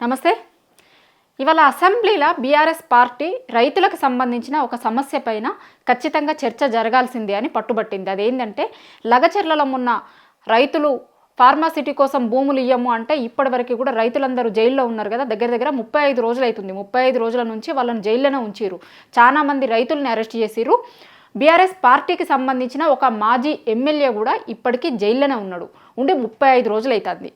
నమస్తే. ఇవాళ అసెంబ్లీలో బీఆర్ఎస్ పార్టీ రైతులకు సంబంధించిన ఒక సమస్య పైన ఖచ్చితంగా చర్చ జరగాల్సిందే అని పట్టుబట్టింది. అదేంటంటే లగచర్లలో ఉన్న రైతులు ఫార్మాసిటీ కోసం భూములు ఇయ్యము అంటే ఇప్పటివరకు కూడా రైతులందరూ జైల్లో ఉన్నారు కదా. దగ్గర దగ్గర 35 రోజులు అవుతుంది. 35 రోజుల నుంచి వాళ్ళని జైల్లోనే ఉంచారు. చాలా మంది రైతుల్ని అరెస్ట్ చేసిరు. బీఆర్ఎస్ పార్టీకి సంబంధించిన ఒక మాజీ ఎమ్మెల్యే కూడా ఇప్పటికీ జైల్లోనే ఉన్నాడు. ఉండి 35 రోజులు అవుతుంది.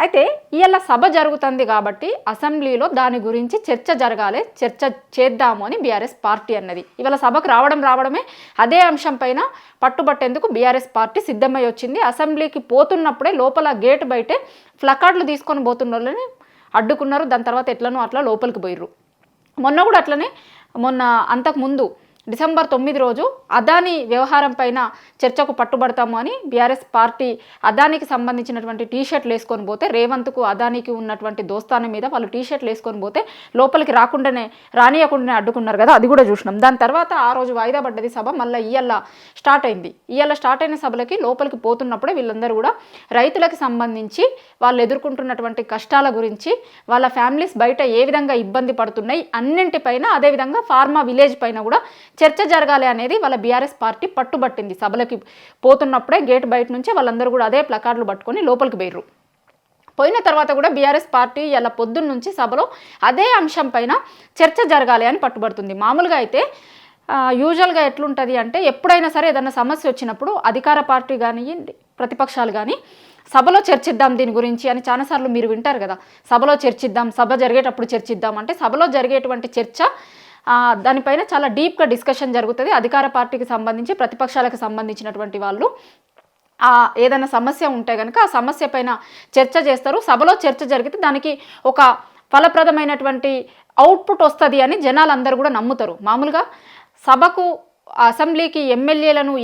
అయితే ఇవాళ సభ జరుగుతుంది కాబట్టి అసెంబ్లీలో దాని గురించి చర్చ జరగాలి, చర్చ చేద్దాము అని బీఆర్ఎస్ పార్టీ అన్నది. ఇవాళ సభకు రావడమే అదే అంశం పైన పట్టుబట్టేందుకు బీఆర్ఎస్ పార్టీ సిద్ధమై వచ్చింది. అసెంబ్లీకి పోతున్నప్పుడే లోపల గేట్ బయటే ప్లకార్డులు తీసుకొని పోతున్న వాళ్ళని అడ్డుకున్నారు. దాని తర్వాత ఎట్లనో అట్లా లోపలికి పోయిర్రు. మొన్న అంతకుముందు డిసెంబర్ 9 రోజు అదానీ వ్యవహారం పైన చర్చకు పట్టుబడతాము అని బీఆర్ఎస్ పార్టీ అదానికి సంబంధించినటువంటి టీషర్ట్లు వేసుకొని పోతే రేవంత్కు అదానికి ఉన్నటువంటి దోస్తానం మీద వాళ్ళు టీషర్ట్లు వేసుకొని పోతే లోపలికి రానియకుండానే అడ్డుకున్నారు కదా. అది కూడా చూసినాం. దాని తర్వాత ఆ రోజు వాయిదా పడ్డది సభ. మళ్ళీ ఇవాళ స్టార్ట్ అయింది. ఇవాళ స్టార్ట్ అయిన సభలకి లోపలికి పోతున్నప్పుడే వీళ్ళందరూ కూడా రైతులకు సంబంధించి వాళ్ళు ఎదుర్కొంటున్నటువంటి కష్టాల గురించి, వాళ్ళ ఫ్యామిలీస్ బయట ఏ విధంగా ఇబ్బంది పడుతున్నాయి అన్నింటిపైన, అదేవిధంగా ఫార్మా విలేజ్ పైన కూడా చర్చ జరగాలి అనేది వాళ్ళ బీఆర్ఎస్ పార్టీ పట్టుబట్టింది. సభలకి పోతున్నప్పుడే గేట్ బయట నుంచి వాళ్ళందరూ కూడా అదే ప్లకార్డులు పట్టుకొని లోపలికి పోయిర్రు. పోయిన తర్వాత కూడా బీఆర్ఎస్ పార్టీ ఇలా పొద్దున్న నుంచి సభలో అదే అంశం పైన చర్చ జరగాలి అని పట్టుబడుతుంది. మామూలుగా అయితే యూజువల్గా ఎట్లుంటుంది అంటే ఎప్పుడైనా సరే ఏదైనా సమస్య వచ్చినప్పుడు అధికార పార్టీ కానీ ప్రతిపక్షాలు కానీ సభలో చర్చిద్దాం దీని గురించి అని చాలాసార్లు మీరు వింటారు కదా. సభలో చర్చిద్దాం, సభ జరిగేటప్పుడు చర్చిద్దాం అంటే సభలో జరిగేటువంటి చర్చ దానిపైన చాలా డీప్గా డిస్కషన్ జరుగుతుంది. అధికార పార్టీకి సంబంధించి ప్రతిపక్షాలకు సంబంధించినటువంటి వాళ్ళు ఏదైనా సమస్య ఉంటే కనుక ఆ సమస్య పైన చర్చ చేస్తారు. సభలో చర్చ జరిగితే దానికి ఒక ఫలప్రదమైనటువంటి అవుట్పుట్ వస్తుంది అని జనాలందరూ కూడా నమ్ముతారు. మామూలుగా సభకు అసెంబ్లీకి ఎమ్మెల్యేలను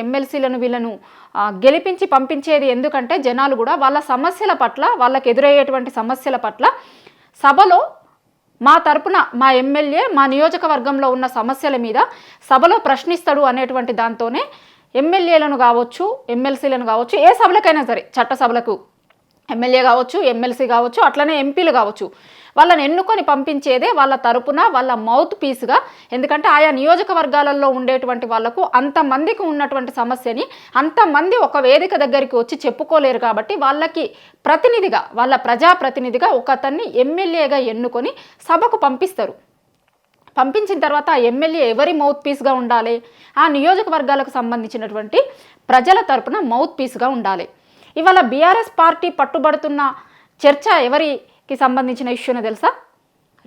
ఎమ్మెల్సీలను వీళ్ళను గెలిపించి పంపించేది ఎందుకంటే జనాలు కూడా వాళ్ళ సమస్యల పట్ల, వాళ్ళకి ఎదురయ్యేటువంటి సమస్యల పట్ల సభలో మా తరపున మా ఎమ్మెల్యే మా నియోజకవర్గంలో ఉన్న సమస్యల మీద సభలో ప్రశ్నిస్తాడు అనేటువంటి దాంతోనే ఎమ్మెల్యేలను కావచ్చు, ఎమ్మెల్సీలను కావచ్చు, ఏ సభలకైనా సరే, చట్టసభలకు ఎమ్మెల్యే కావచ్చు, ఎమ్మెల్సీ కావచ్చు, అట్లనే ఎంపీలు కావచ్చు, వాళ్ళని ఎన్నుకొని పంపించేదే వాళ్ళ తరపున వాళ్ళ మౌత్ పీస్గా. ఎందుకంటే ఆయా నియోజకవర్గాలలో ఉండేటువంటి వాళ్లకు అంతమందికి ఉన్నటువంటి సమస్యని అంతమంది ఒక వేదిక దగ్గరికి వచ్చి చెప్పుకోలేరు కాబట్టి వాళ్ళకి ప్రతినిధిగా, వాళ్ళ ప్రజాప్రతినిధిగా ఒకతన్ని ఎమ్మెల్యేగా ఎన్నుకొని సభకు పంపిస్తారు. పంపించిన తర్వాత ఆ ఎమ్మెల్యే ఎవరి మౌత్ పీస్గా ఉండాలి? ఆ నియోజకవర్గాలకు సంబంధించినటువంటి ప్రజల తరపున మౌత్ పీస్గా ఉండాలి. ఇవాళ బీఆర్ఎస్ పార్టీ పట్టుబడుతున్న చర్చ ఎవరికి సంబంధించిన ఇష్యూనో తెలుసా?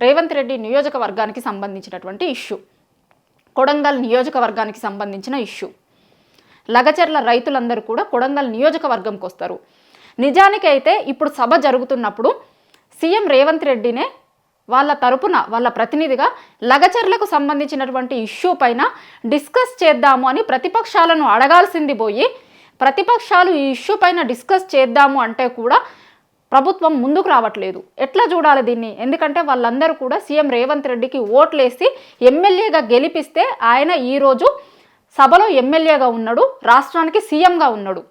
రేవంత్ రెడ్డి నియోజకవర్గానికి సంబంధించినటువంటి ఇష్యూ, కొడంగల్ నియోజకవర్గానికి సంబంధించిన ఇష్యూ. లగచర్ల రైతులందరూ కూడా కొడంగల్ నియోజకవర్గంకి వస్తారు. నిజానికైతే ఇప్పుడు సభ జరుగుతున్నప్పుడు సీఎం రేవంత్ రెడ్డినే వాళ్ళ తరపున వాళ్ళ ప్రతినిధిగా లగచర్లకు సంబంధించినటువంటి ఇష్యూ పైన డిస్కస్ చేద్దాము అని ప్రతిపక్షాలను అడగాల్సింది పోయి, ప్రతిపక్షాలు ఈ ఇష్యూ పైన డిస్కస్ చేద్దాము అంటే కూడా ప్రభుత్వం ముందుకు రావట్లేదు. ఎట్లా చూడాలి దీన్ని? ఎందుకంటే వాళ్ళందరూ కూడా సీఎం రేవంత్ రెడ్డికి ఓట్లేసి ఎమ్మెల్యేగా గెలిపిస్తే ఆయన ఈరోజు సభలో ఎమ్మెల్యేగా ఉన్నాడు, రాష్ట్రానికి సీఎంగా ఉన్నాడు.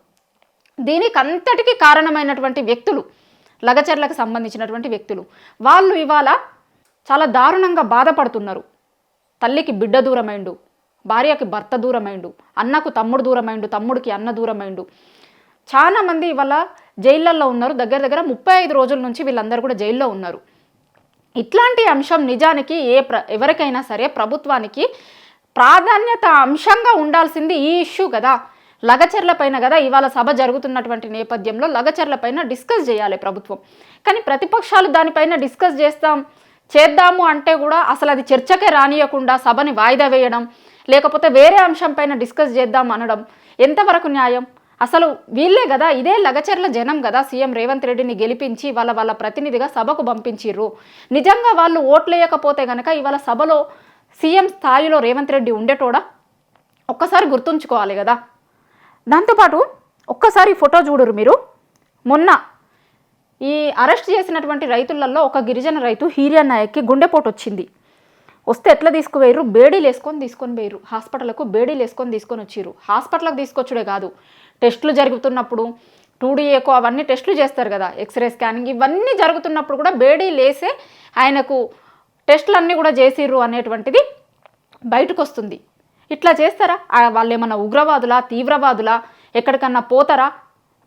దీనికి అంతటికీ కారణమైనటువంటి వ్యక్తులు లగచర్లకు సంబంధించినటువంటి వ్యక్తులు. వాళ్ళు ఇవాళ చాలా దారుణంగా బాధపడుతున్నారు. తల్లికి బిడ్డ దూరమైండు, భార్యకి భర్త దూరమైండు, అన్నకు తమ్ముడు దూరమైండు, తమ్ముడికి అన్న దూరమైండు. చాలామంది ఇవాళ జైళ్ళల్లో ఉన్నారు. దగ్గర దగ్గర 35 రోజుల నుంచి వీళ్ళందరూ కూడా జైల్లో ఉన్నారు. ఇట్లాంటి అంశం నిజానికి ఎవరికైనా సరే ప్రభుత్వానికి ప్రాధాన్యత అంశంగా ఉండాల్సింది ఈ ఇష్యూ కదా, లగచర్ల పైన కదా. ఇవాళ సభ జరుగుతున్నటువంటి నేపథ్యంలో లగచర్ల పైన డిస్కస్ చేయాలి ప్రభుత్వం. కానీ ప్రతిపక్షాలు దానిపైన డిస్కస్ చేద్దాము అంటే కూడా అసలు అది చర్చకే రానియకుండా సభని వాయిదా వేయడం, లేకపోతే వేరే అంశం పైన డిస్కస్ చేద్దాం అనడం ఎంతవరకు న్యాయం? అసలు వీళ్ళే కదా, ఇదే లగచర్ల జనం కదా సీఎం రేవంత్ రెడ్డిని గెలిపించి వాళ్ళ ప్రతినిధిగా సభకు పంపించిర్రు. నిజంగా వాళ్ళు ఓట్లేయకపోతే కనుక ఇవాళ సభలో సీఎం స్థాయిలో రేవంత్ రెడ్డి ఉండేటోడా? ఒక్కసారి గుర్తుంచుకోవాలి కదా. దాంతోపాటు ఒక్కసారి ఫోటో చూడరు మీరు. మొన్న ఈ అరెస్ట్ చేసినటువంటి రైతులలో ఒక గిరిజన రైతు హీరియా నాయక్కి గుండెపోటు వచ్చింది. వస్తే ఎట్లా తీసుకుపోయారు? బేడీలు తీసుకొని పోయారు హాస్పిటల్కు. బేడీలు తీసుకొని వచ్చిర్రు. హాస్పిటల్కి తీసుకొచ్చుడే కాదు, టెస్టులు జరుగుతున్నప్పుడు 2DAకో అవన్నీ టెస్టులు చేస్తారు కదా, ఎక్స్రే స్కానింగ్ ఇవన్నీ జరుగుతున్నప్పుడు కూడా బేడీ లేసే ఆయనకు టెస్టులన్నీ కూడా చేసిర్రు అనేటువంటిది బయటకు వస్తుంది. ఇట్లా చేస్తారా? వాళ్ళు ఏమన్నా ఉగ్రవాదులా, తీవ్రవాదులా, ఎక్కడికన్నా పోతారా?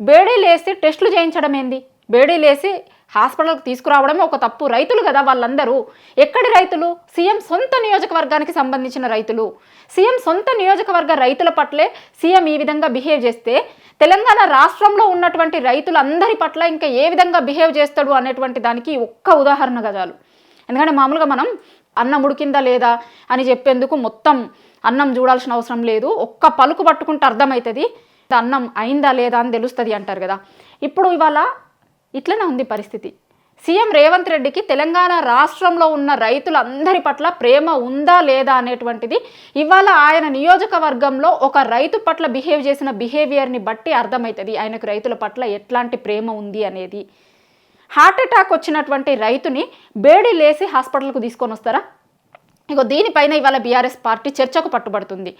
బేడీ లేసి టెస్టులు చేయించడం ఏంది? బేడీ లేసి హాస్పిటల్కి తీసుకురావడమే ఒక తప్పు. రైతులు కదా వాళ్ళందరూ. ఎక్కడి రైతులు? సీఎం సొంత నియోజకవర్గానికి సంబంధించిన రైతులు. సీఎం సొంత నియోజకవర్గ రైతుల పట్లే సీఎం ఈ విధంగా బిహేవ్ చేస్తే తెలంగాణ రాష్ట్రంలో ఉన్నటువంటి రైతులందరి పట్ల ఇంకా ఏ విధంగా బిహేవ్ చేస్తాడు అనేటువంటి దానికి ఒక్క ఉదాహరణగా చాలు. ఎందుకంటే మామూలుగా మనం అన్నం ఉడికిందా లేదా అని చెప్పేందుకు మొత్తం అన్నం చూడాల్సిన అవసరం లేదు, ఒక్క పలుకు పట్టుకుంటే అర్థమవుతుంది అన్నం అయిందా లేదా అని తెలుస్తుంది అంటారు కదా. ఇప్పుడు ఇవాళ ఇట్లనే ఉంది పరిస్థితి. సీఎం రేవంత్ రెడ్డికి తెలంగాణ రాష్ట్రంలో ఉన్న రైతులందరి పట్ల ప్రేమ ఉందా లేదా అనేటువంటిది ఇవాళ ఆయన నియోజకవర్గంలో ఒక రైతు పట్ల బిహేవ్ చేసిన బిహేవియర్ని బట్టి అర్థమవుతుంది ఆయనకు రైతుల పట్ల ఎట్లాంటి ప్రేమ ఉంది అనేది. హార్ట్ అటాక్ వచ్చినటువంటి రైతుని బేడీ లేసి హాస్పిటల్కు తీసుకొని వస్తారా? ఇగో దీనిపైన ఇవాళ బీఆర్ఎస్ పార్టీ చర్చకు పట్టుబడుతుంది.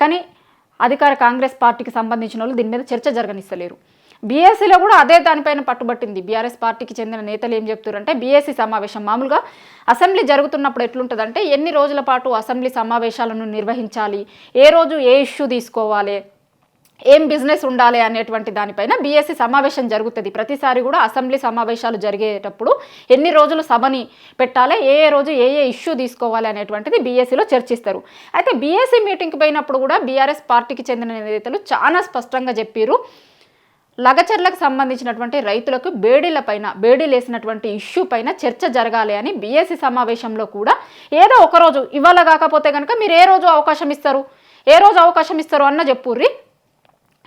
కానీ అధికార కాంగ్రెస్ పార్టీకి సంబంధించిన వాళ్ళు దీని మీద చర్చ జరగనిస్తలేరు. బీఎస్సీలో కూడా అదే దానిపైన పట్టుబట్టింది. బీఆర్ఎస్ పార్టీకి చెందిన నేతలు ఏం చెప్తారంటే, బీఎస్సీ సమావేశం మామూలుగా అసెంబ్లీ జరుగుతున్నప్పుడు ఎట్లుంటుందంటే ఎన్ని రోజుల పాటు అసెంబ్లీ సమావేశాలను నిర్వహించాలి, ఏ రోజు ఏ ఇష్యూ తీసుకోవాలి, ఏం బిజినెస్ ఉండాలి అనేటువంటి దానిపైన బీఎస్సీ సమావేశం జరుగుతుంది. ప్రతిసారి కూడా అసెంబ్లీ సమావేశాలు జరిగేటప్పుడు ఎన్ని రోజులు సభని పెట్టాలి, ఏ రోజు ఏ ఇష్యూ తీసుకోవాలి అనేటువంటిది బీఎస్సీలో చర్చిస్తారు. అయితే బీఎస్సీ మీటింగ్కి పోయినప్పుడు కూడా బీఆర్ఎస్ పార్టీకి చెందిన నేతలు చాలా స్పష్టంగా చెప్పారు, లగచర్లకు సంబంధించినటువంటి రైతులకు బేడీలేసినటువంటి ఇష్యూ పైన చర్చ జరగాలి అని బీఎస్సీ సమావేశంలో కూడా ఏదో ఒకరోజు ఇవాళ కాకపోతే కనుక మీరు ఏ రోజు అవకాశం ఇస్తారు అన్న చెప్పుర్రి,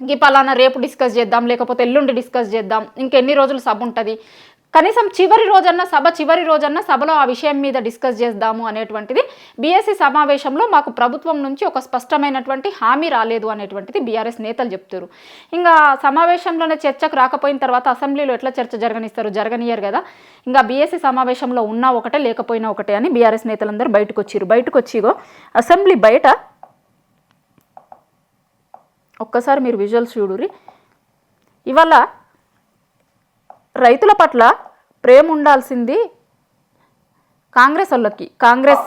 ఇంక పలానా రేపు డిస్కస్ చేద్దాం, లేకపోతే ఎల్లుండి డిస్కస్ చేద్దాం, ఇంకెన్ని రోజులు సభ ఉంటుంది, కనీసం చివరి రోజన్నా సభలో ఆ విషయం మీద డిస్కస్ చేద్దాము అనేటువంటిది బీఎస్సీ సమావేశంలో మాకు ప్రభుత్వం నుంచి ఒక స్పష్టమైనటువంటి హామీ రాలేదు అనేటువంటిది బీఆర్ఎస్ నేతలు చెప్తారు. ఇంకా సమావేశంలోనే చర్చకు రాకపోయిన తర్వాత అసెంబ్లీలో ఎట్లా చర్చ జరగనియరు కదా. ఇంకా బీఎస్సీ సమావేశంలో ఉన్నా ఒకటే లేకపోయినా ఒకటే అని బీఆర్ఎస్ నేతలందరూ బయటకు వచ్చిగో అసెంబ్లీ బయట ఒక్కసారి మీరు విజువల్స్ చూడురి. ఇవాళ రైతుల పట్ల ప్రేమ ఉండాల్సింది కాంగ్రెస్ వాళ్ళకి. కాంగ్రెస్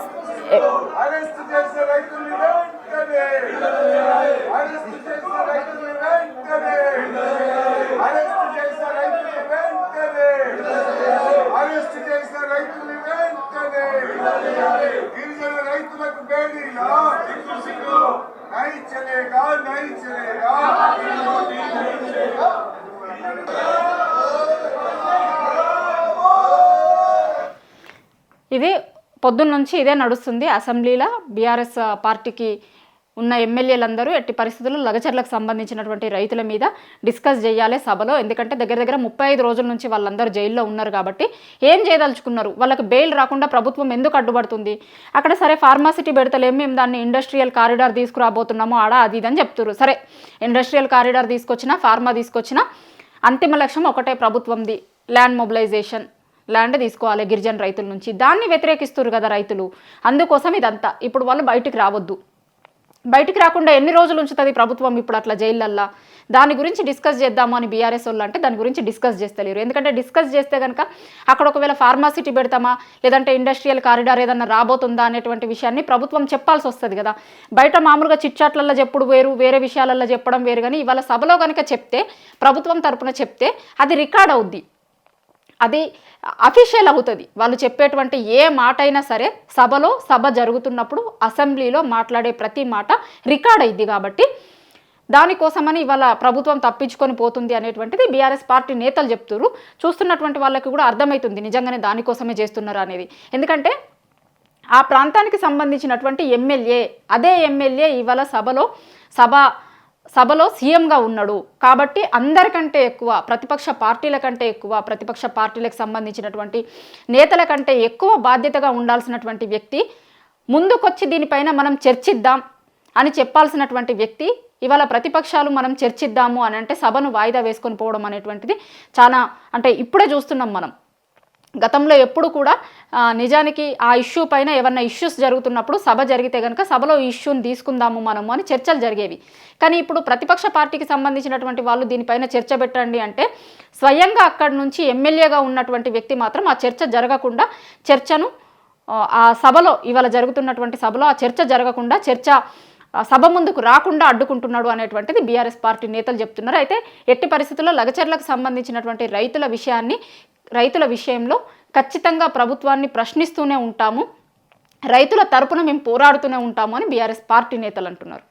ఇది పొద్దున్న నుంచి ఇదే నడుస్తుంది. అసెంబ్లీలో బీఆర్ఎస్ పార్టీకి ఉన్న ఎమ్మెల్యేలందరూ ఎట్టి పరిస్థితుల్లో లగచర్లకు సంబంధించినటువంటి రైతుల మీద డిస్కస్ చేయాలి సభలో. ఎందుకంటే దగ్గర 35 రోజుల నుంచి వాళ్ళందరూ జైల్లో ఉన్నారు కాబట్టి ఏం చేయదలుచుకున్నారు, వాళ్ళకి బెయిల్ రాకుండా ప్రభుత్వం ఎందుకు అడ్డుపడుతుంది? అక్కడ సరే ఫార్మాసిటీ పెడతలేం, మేము దాన్ని ఇండస్ట్రియల్ కారిడార్ తీసుకురాబోతున్నాము ఆడ అది ఇదని చెప్తున్నారు. సరే ఇండస్ట్రియల్ కారిడార్ తీసుకొచ్చినా ఫార్మా తీసుకొచ్చినా అంతిమ లక్ష్యం ఒకటే ప్రభుత్వంది, ల్యాండ్ మొబిలైజేషన్, ల్యాండ్ తీసుకోవాలి గిరిజన రైతుల నుంచి. దాన్ని వ్యతిరేకిస్తారు కదా రైతులు. అందుకోసం ఇదంతా. ఇప్పుడు వాళ్ళు బయటికి రాకుండా ఎన్ని రోజులు ఉంచుతుంది ప్రభుత్వం ఇప్పుడు అట్లా జైళ్ళల్లో? దాని గురించి డిస్కస్ చేద్దాము అని బీఆర్ఎస్ వాళ్ళు అంటే దాని గురించి డిస్కస్ చేస్తలేరు. ఎందుకంటే డిస్కస్ చేస్తే కనుక అక్కడ ఒకవేళ ఫార్మాసిటీ పెడతామా, లేదంటే ఇండస్ట్రియల్ కారిడార్ ఏదన్నా రాబోతుందా అనేటువంటి విషయాన్ని ప్రభుత్వం చెప్పాల్సి వస్తుంది కదా. బయట మామూలుగా చిట్చాట్లలో చెప్పుడు వేరు, వేరే విషయాలలో చెప్పడం వేరు. కానీ ఇవాళ సభలో కనుక చెప్తే, ప్రభుత్వం తరపున చెప్తే అది రికార్డ్ అవుద్ది, అది అఫీషియల్ అవుతుంది. వాళ్ళు చెప్పేటువంటి ఏ మాట అయినా సరే సభ జరుగుతున్నప్పుడు అసెంబ్లీలో మాట్లాడే ప్రతి మాట రికార్డ్ అయింది. కాబట్టి దానికోసమని ఇవాళ ప్రభుత్వం తప్పించుకొని పోతుంది అనేటువంటిది బీఆర్ఎస్ పార్టీ నేతలు చెప్తున్నారు. చూస్తున్నటువంటి వాళ్ళకి కూడా అర్థమవుతుంది నిజంగానే దానికోసమే చేస్తున్నారు అనేది. ఎందుకంటే ఆ ప్రాంతానికి సంబంధించినటువంటి అదే ఎమ్మెల్యే ఇవాళ సభలో సీఎంగా ఉన్నాడు కాబట్టి అందరికంటే ఎక్కువ ప్రతిపక్ష పార్టీలకు సంబంధించినటువంటి నేతల కంటే ఎక్కువ బాధ్యతగా ఉండాల్సినటువంటి వ్యక్తి, ముందుకొచ్చి దీనిపైన మనం చర్చిద్దాం అని చెప్పాల్సినటువంటి వ్యక్తి ఇవాళ ప్రతిపక్షాలు మనం చర్చిద్దాము అని అంటే సభను వాయిదా వేసుకొని పోవడం అనేటువంటిది చాలా, అంటే ఇప్పుడే చూస్తున్నాం మనం. గతంలో ఎప్పుడు కూడా నిజానికి ఆ ఇష్యూ పైన ఏమన్నా ఇష్యూస్ జరుగుతున్నప్పుడు సభ జరిగితే కనుక సభలో ఈ ఇష్యూని తీసుకుందాము మనము అని చర్చలు జరిగేవి. కానీ ఇప్పుడు ప్రతిపక్ష పార్టీకి సంబంధించినటువంటి వాళ్ళు దీనిపైన చర్చ పెట్టండి అంటే స్వయంగా అక్కడి నుంచి ఎమ్మెల్యేగా ఉన్నటువంటి వ్యక్తి మాత్రం ఆ చర్చ జరగకుండా చర్చను ఆ సభలో ఇవాళ జరుగుతున్నటువంటి సభలో ఆ చర్చ జరగకుండా సభ ముందుకు రాకుండా అడ్డుకుంటున్నాడు అనేటువంటిది బీఆర్ఎస్ పార్టీ నేతలు చెప్తున్నారు. అయితే ఎట్టి పరిస్థితుల్లో లగచర్లకు సంబంధించినటువంటి రైతుల విషయంలో ఖచ్చితంగా ప్రభుత్వాన్ని ప్రశ్నిస్తూనే ఉంటాము, రైతుల తరపున మేము పోరాడుతూనే ఉంటాము అని బీఆర్ఎస్ పార్టీ నేతలు అంటున్నారు.